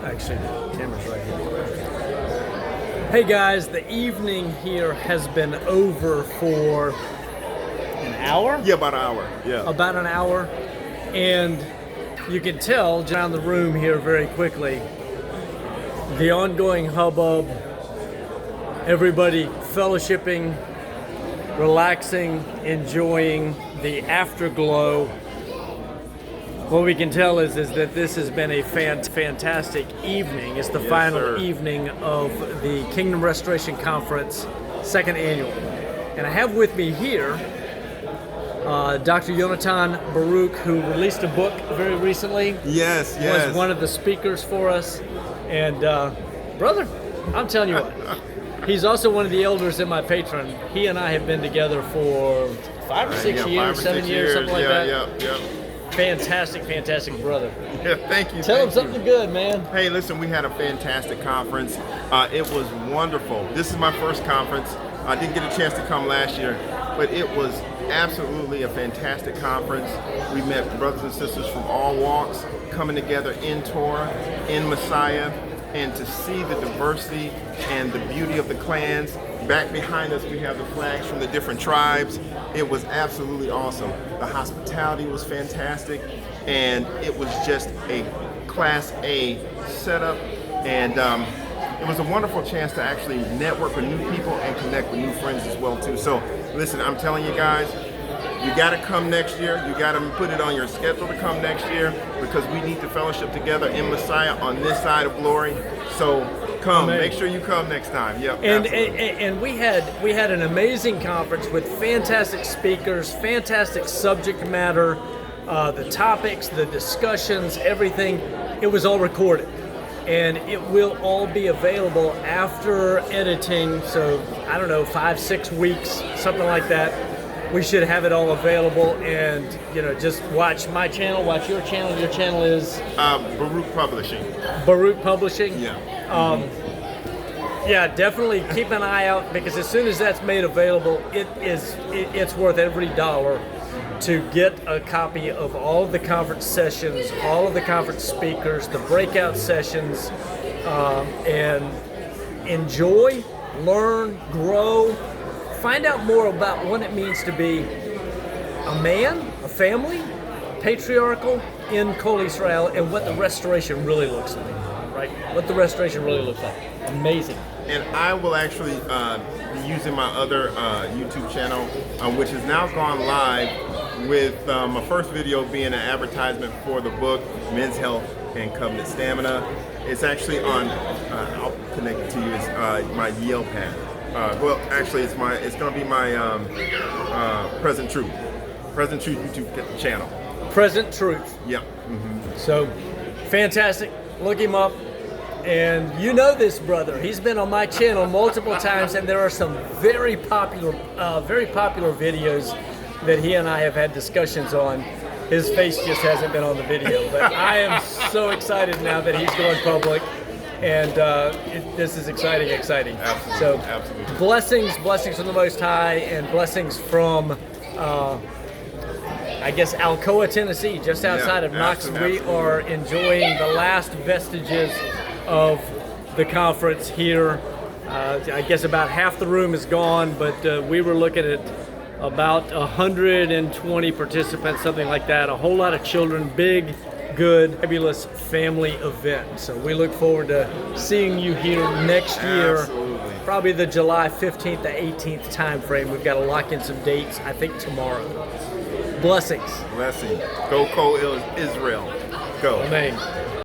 Actually, the camera's right here. Hey guys, the evening here has been over for an hour? Yeah, about an hour. Yeah. About an hour. And you can tell around the room here very quickly the ongoing hubbub, everybody fellowshipping, relaxing, enjoying the afterglow. What we can tell is that this has been a fantastic evening. It's the final evening of the Kingdom Restoration Conference, second annual. And I have with me here Dr. Yonatan Baruch, who released a book very recently. Yes. Was one of the speakers for us. And brother, I'm telling you what, he's also one of the elders in my patron. He and I have been together for 5 or 6 years, 7 years, something like that. Yeah. Fantastic brother. Yeah, thank you. Tell him something good, man. Hey, listen, we had a fantastic conference. It was wonderful. This is my first conference. I didn't get a chance to come last year, but it was absolutely a fantastic conference. We met brothers and sisters from all walks coming together in Torah, in Messiah, and to see the diversity and the beauty of the clans. Back behind us, we have the flags from the different tribes. It was absolutely awesome. The hospitality was fantastic, and it was just a Class A setup. And it was a wonderful chance to actually network with new people and connect with new friends as well too. So listen, I'm telling you guys, you got to come next year. You got to put it on your schedule to come next year, because we need to fellowship together in Messiah on this side of glory. So come, make sure you come next time. Yep. And we had an amazing conference with fantastic speakers, fantastic subject matter, the topics, the discussions, everything. It was all recorded, and it will all be available after editing. So I don't know, 5-6 weeks, something like that. We should have it all available, and just watch my channel, watch your channel. Your channel is Baruch Publishing. Baruch Publishing. Yeah. Yeah, definitely keep an eye out, because as soon as that's made available, it's worth every dollar to get a copy of all of the conference sessions, all of the conference speakers, the breakout sessions, and enjoy, learn, grow, find out more about what it means to be a man, a family, patriarchal in Kol Israel, and what the restoration really looks like, right? What the restoration really looks like. Amazing. And I will actually be using my other YouTube channel, which has now gone live, with my first video being an advertisement for the book, Men's Health and Covenant Stamina. It's actually on, I'll connect it to you, it's my Yale pad. Well, actually, it's going to be my Present Truth YouTube channel. Present Truth. Yeah. So, fantastic. Look him up. And you know this brother. He's been on my channel multiple times, and there are some very popular videos that he and I have had discussions on. His face just hasn't been on the video, but I am so excited now that he's going public, and this is exciting. Absolutely. So, absolutely. Blessings from the Most High, and blessings from I guess Alcoa, Tennessee, just outside of Knoxville. We are enjoying the last vestiges of the conference here. I guess about half the room is gone, but we were looking at about 120 participants, something like that. A whole lot of children, big, good, fabulous family event. So we look forward to seeing you here next year. Absolutely. Probably the July 15th to 18th time frame. We've got to lock in some dates, I think tomorrow. Blessings. Blessing. Go Kol Israel. Go. Amen.